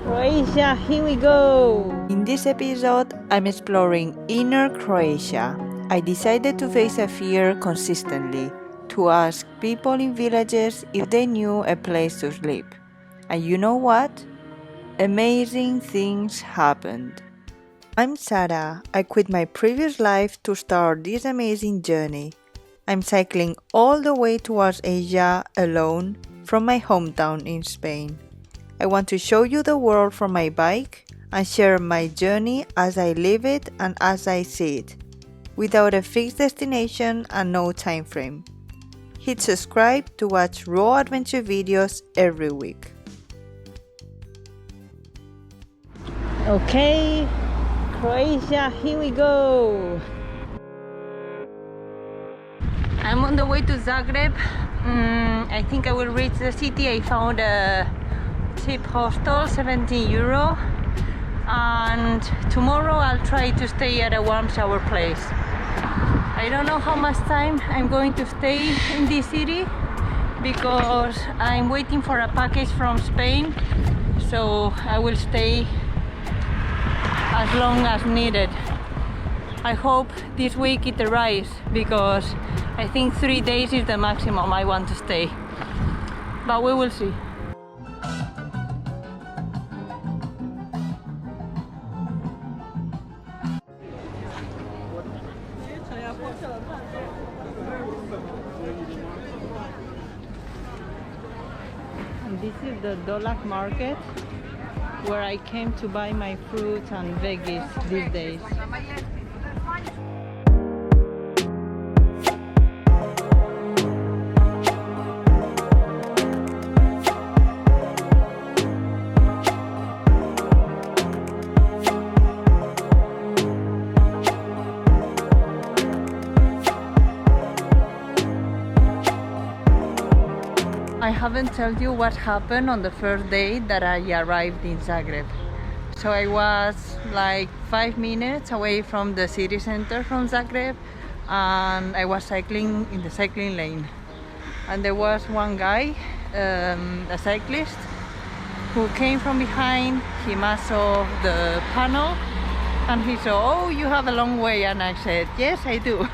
Croatia, here we go! In this episode, I'm exploring inner Croatia. I decided to face a fear consistently, to ask people in villages if they knew a place to sleep. And you know what? Amazing things happened. I'm Sara. I quit my previous life to start this amazing journey. I'm cycling all the way towards Asia alone from my hometown in Spain. I want to show you the world from my bike and share my journey as I live it and as I see it, without a fixed destination and no time frame. Hit subscribe to watch raw adventure videos every week. Okay, Croatia, here we go! I'm on the way to Zagreb. I think I will reach the city. I found a cheap hostel, 17 euro, and tomorrow I'll try to stay at a warm shower place. I don't know how much time I'm going to stay in this city because I'm waiting for a package from Spain, so I will stay as long as needed. I hope this week it arrives because I think 3 days is the maximum I want to stay, but we will see. And this is the Dolak market where I came to buy my fruits and veggies these days. I haven't told you what happened on the first day that I arrived in Zagreb. So I was like 5 minutes away from the city center from Zagreb, and I was cycling in the cycling lane. And there was one guy, a cyclist, who came from behind. He must saw the panel and he said, "Oh, you have a long way." And I said, "Yes, I do."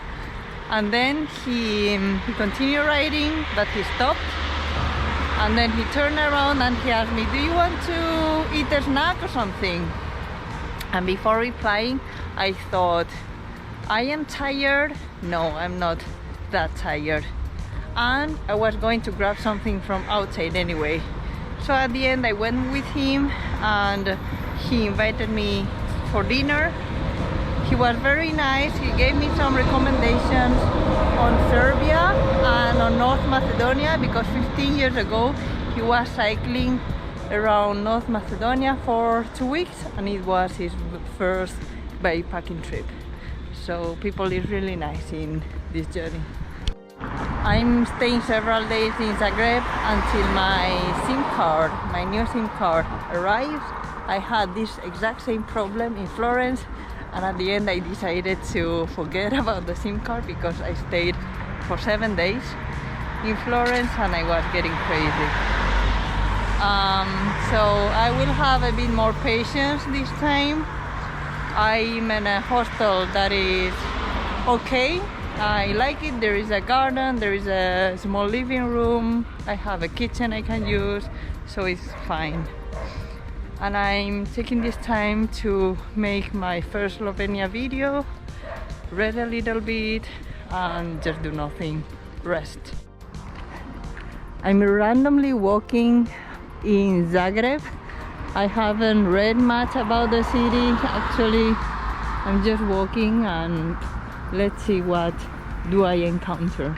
And then he continued riding, but he stopped. And then he turned around and he asked me, "Do you want to eat a snack or something?" And before replying, I thought, I am tired. No, I'm not that tired. And I was going to grab something from outside anyway. So at the end I went with him and he invited me for dinner. He was very nice. He gave me some recommendations on Serbia and on North Macedonia because 15 years ago he was cycling around North Macedonia for 2 weeks and it was his first backpacking trip. So people is really nice in this journey. I'm staying several days in Zagreb until my new SIM card arrives. I had this exact same problem in Florence, and at the end I decided to forget about the SIM card because I stayed for 7 days in Florence and I was getting crazy. So I will have a bit more patience this time. I'm in a hostel that is okay. I like it. There is a garden, there is a small living room, I have a kitchen I can use, so it's fine. And I'm taking this time to make my first Slovenia video, read a little bit and just do nothing, rest. I'm randomly walking in Zagreb. I haven't read much about the city actually. I'm just walking and let's see what do I encounter.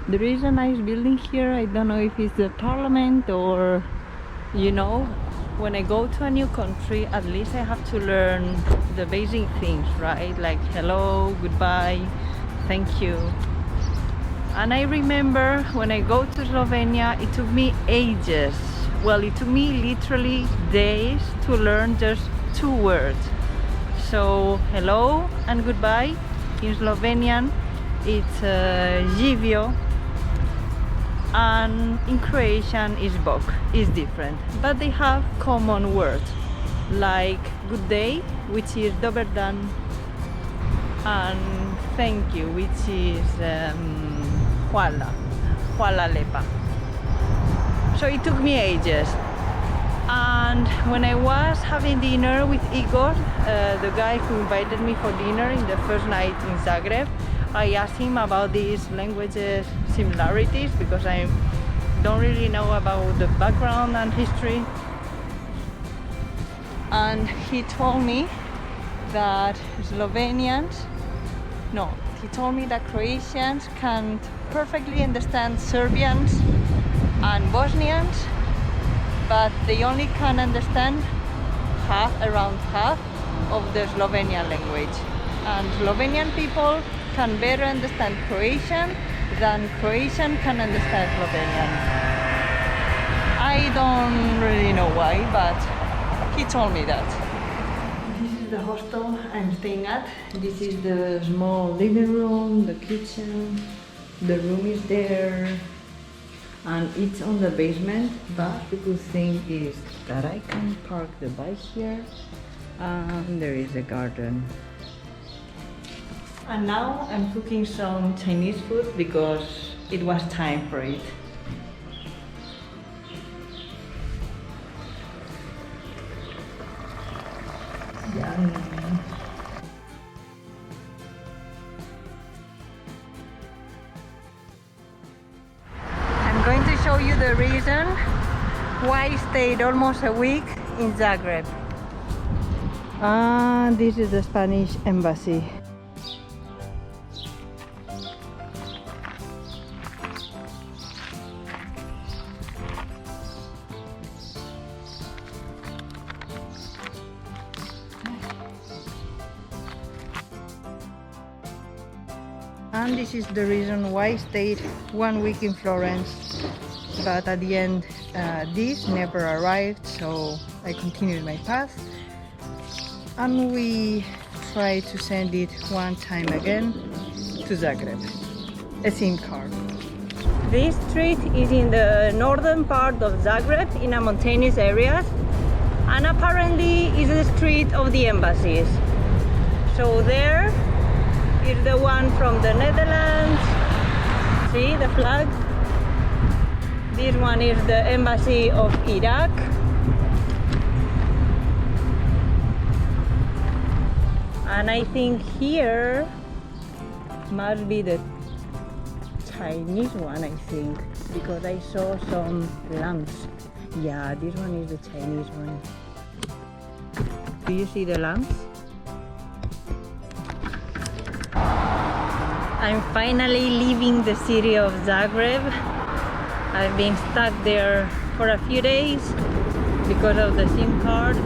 There is a nice building here. I don't know if it's the parliament or, you know, when I go to a new country, at least I have to learn the basic things, right? Like hello, goodbye, thank you. And I remember when I go to Slovenia, it took me ages. Well, it took me literally days to learn just 2 words. So hello and goodbye in Slovenian it's živio, and in Croatian is bok. It's different, but they have common words. like good day, which is dober dan, and thank you, which is hvala lepa. So it took me ages. And when I was having dinner with Igor, the guy who invited me for dinner in the first night in Zagreb, I asked him about these languages similarities because I don't really know about the background and history. And he told me that he told me that Croatians can perfectly understand Serbians and Bosnians, but they only can understand around half of the Slovenian language. And Slovenian people can better understand Croatian than Croatian can understand Slovenian. I don't really know why, but he told me that. This is the hostel I'm staying at. This is the small living room, the kitchen, the room is there, and it's on the basement, but the good thing is that I can park the bike here, and there is a garden. And now I'm cooking some Chinese food because it was time for it. Yum. I'm going to show you the reason why I stayed almost a week in Zagreb. And this is the Spanish embassy. And this is the reason why I stayed 1 week in Florence, but at the end this never arrived, so I continued my path and we tried to send it one time again to Zagreb, a SIM card. This street is in the northern part of Zagreb in a mountainous area, and apparently is the street of the embassies. So there is the one from the Netherlands. See the flag? This one is the embassy of Iraq. And I think here must be the Chinese one, I think, because I saw some lamps. Yeah, this one is the Chinese one. Do you see the lamps? I'm finally leaving the city of Zagreb. I've been stuck there for a few days because of the SIM card.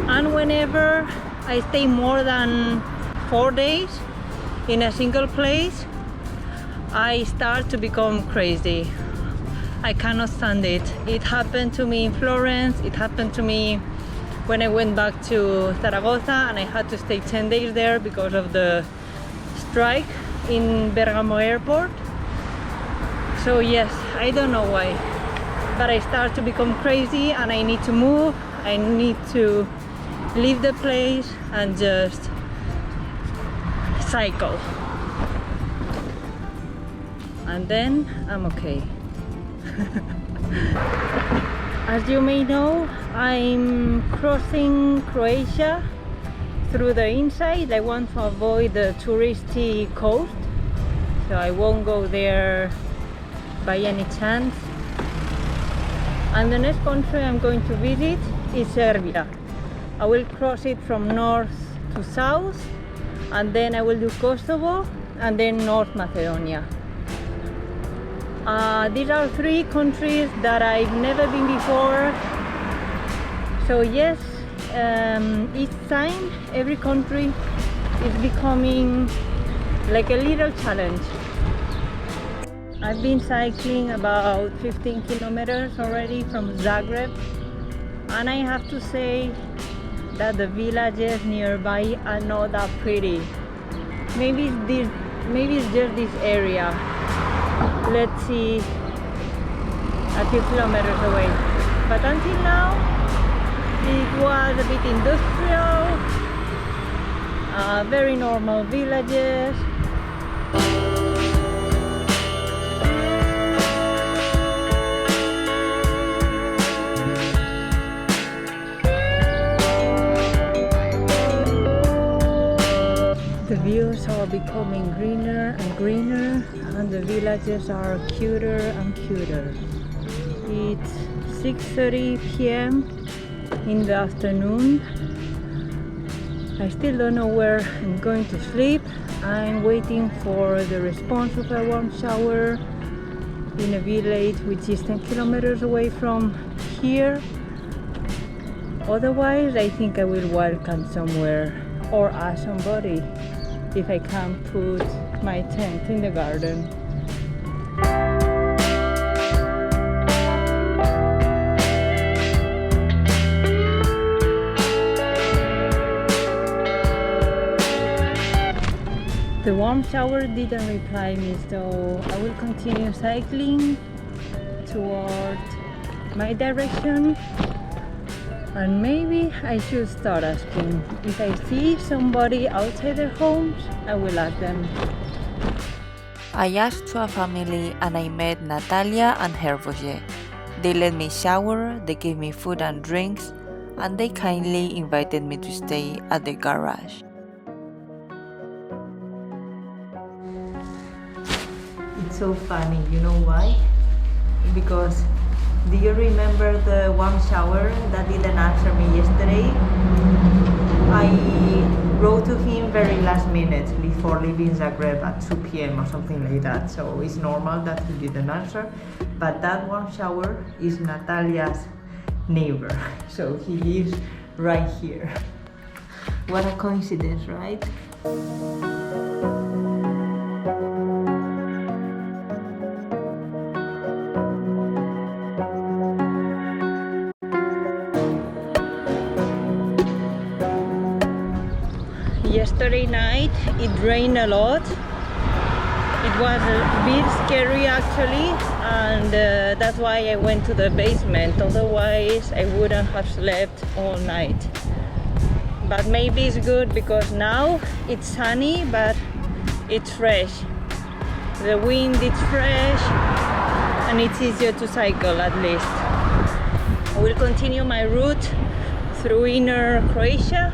And whenever I stay more than 4 days in a single place, I start to become crazy. I cannot stand it. It happened to me in Florence, it happened to me when I went back to Zaragoza and I had to stay 10 days there because of the strike in Bergamo airport. So yes, I don't know why, but I start to become crazy and I need to move. I need to leave the place and just cycle, and then I'm okay. As you may know, I'm crossing Croatia through the inside. I want to avoid the touristy coast, so I won't go there by any chance. And the next country I'm going to visit is Serbia. I will cross it from north to south, and then I will do Kosovo and then North Macedonia. These are 3 countries that I've never been before. So yes, each time, every country is becoming like a little challenge. I've been cycling about 15 kilometers already from Zagreb, and I have to say that the villages nearby are not that pretty. Maybe it's just this area. Let's see, a few kilometers away. But until now, It was a bit industrial, very normal villages. The views are becoming greener and greener, and the villages are cuter and cuter. It's 6:30 p.m. in the afternoon. I still don't know where I'm going to sleep. I'm waiting for the response of a warm shower in a village which is 10 kilometers away from here. Otherwise, I think I will wildcamp somewhere or ask somebody if I can put my tent in the garden. The warm shower didn't reply me, so I will continue cycling toward my direction, and maybe I should start asking. If I see somebody outside their homes, I will ask them. I asked to a family and I met Natalia and her Roger. They let me shower, they gave me food and drinks, and they kindly invited me to stay at the garage. It's so funny, you know why? Because do you remember the warm shower that didn't answer me yesterday? I wrote to him very last minute before leaving Zagreb at 2 p.m. or something like that, so it's normal that he didn't answer. But that warm shower is Natalia's neighbor, so he lives right here. What a coincidence, right? Yesterday night it rained a lot. It was a bit scary actually, and that's why I went to the basement. Otherwise I wouldn't have slept all night. But maybe it's good because now it's sunny, but it's fresh. The wind is fresh and it's easier to cycle at least. I will continue my route through inner Croatia,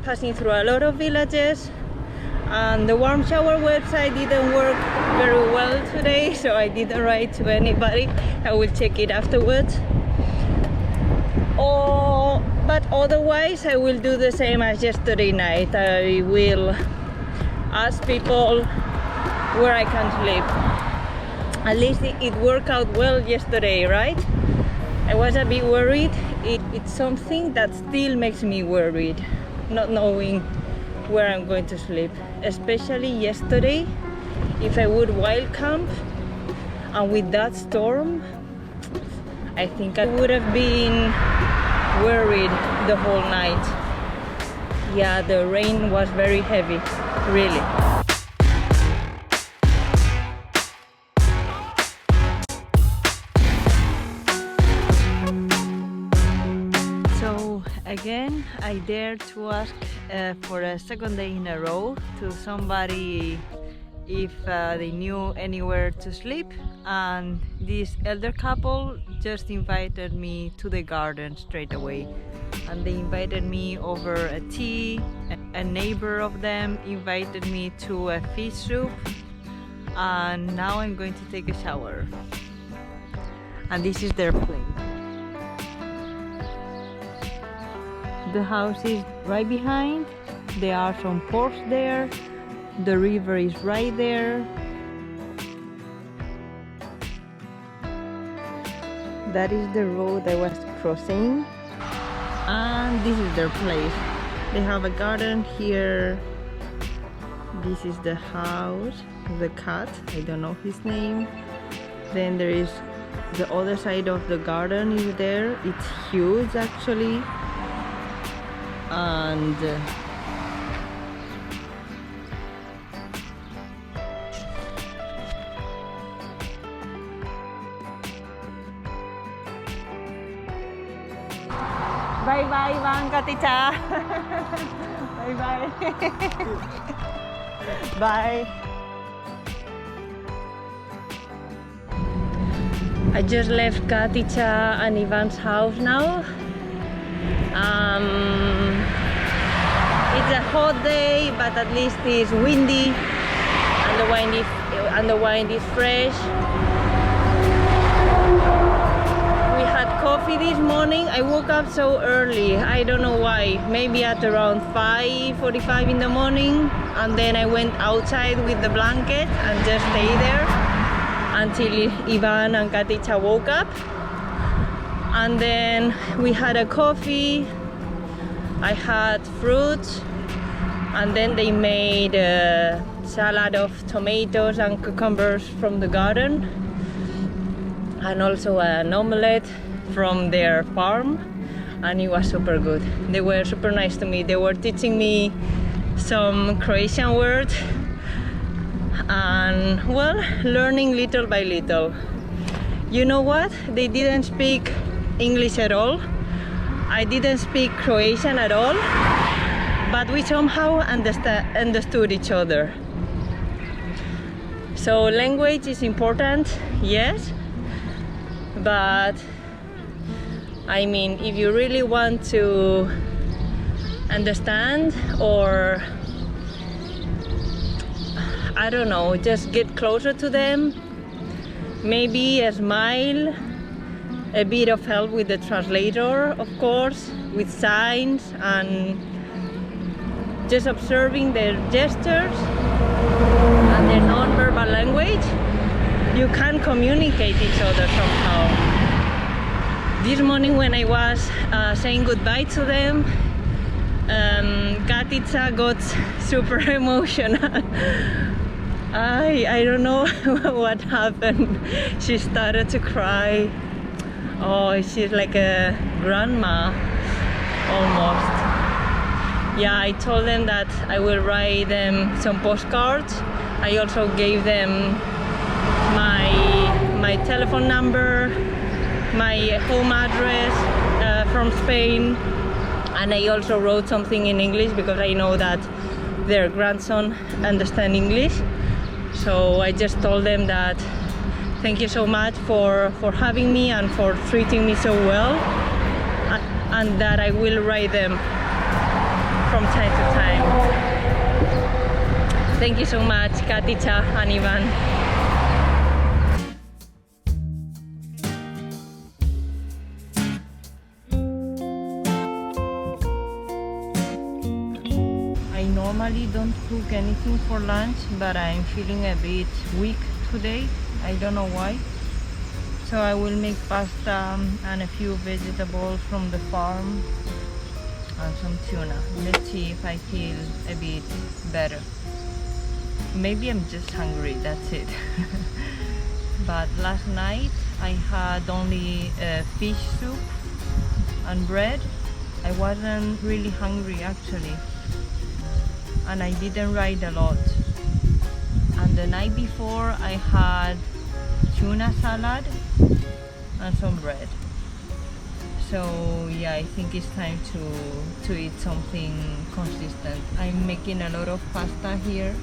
passing through a lot of villages, and the warm shower website didn't work very well today, so I didn't write to anybody. I will check it afterwards. But otherwise I will do the same as yesterday night. I will ask people where I can sleep. At least it worked out well yesterday, right? I was a bit worried. It's something that still makes me worried, not knowing where I'm going to sleep. Especially yesterday, if I would wild camp and with that storm, I think I would have been worried the whole night. Yeah, the rain was very heavy, really. Again, I dared to ask for a second day in a row to somebody if they knew anywhere to sleep, and this elder couple just invited me to the garden straight away, and they invited me over a tea. A neighbor of them invited me to a fish soup, and now I'm going to take a shower, and this is their place. The house is right behind. There are some ports there. The river is right there. That is the road I was crossing. And this is their place. They have a garden here. This is the house, the cat, I don't know his name. Then there is the other side of the garden is there. It's huge actually. And Bye bye, Ivan, Katica. Bye bye. Bye. I just left Katica and Ivan's house now. It's a hot day, but at least it's windy and the wind is fresh. We had coffee this morning. I woke up so early. I don't know why. Maybe at around 5:45 in the morning, and then I went outside with the blanket and just stayed there until Ivan and Katica woke up. And then we had a coffee. I had fruit, and then they made a salad of tomatoes and cucumbers from the garden, and also an omelette from their farm, and it was super good. They were super nice to me. They were teaching me some Croatian words and, well, learning little by little. You know what? They didn't speak English at all. I didn't speak Croatian at all, but we somehow understood each other. So language is important, yes, but I mean, if you really want to understand, or I don't know, just get closer to them, maybe a smile, a bit of help with the translator, of course, with signs, and just observing their gestures and their non-verbal language, you can communicate each other somehow. This morning when I was saying goodbye to them, Katica got super emotional. I don't know what happened. She started to cry. Oh, she's like a grandma, almost. Yeah, I told them that I will write them some postcards. I also gave them my telephone number, my home address from Spain, and I also wrote something in English because I know that their grandson understands English. So I just told them that thank you so much for having me and for treating me so well, and that I will write them from time to time. Thank you so much, Katica and Ivan. I normally don't cook anything for lunch, but I'm feeling a bit weak today. I don't know why. So I will make pasta and a few vegetables from the farm and some tuna. Let's see if I feel a bit better. Maybe I'm just hungry, that's it. But last night I had only fish soup and bread. I wasn't really hungry actually, and I didn't write a lot. And the night before I had tuna salad and some bread. So yeah, I think it's time to eat something consistent. I'm making a lot of pasta here.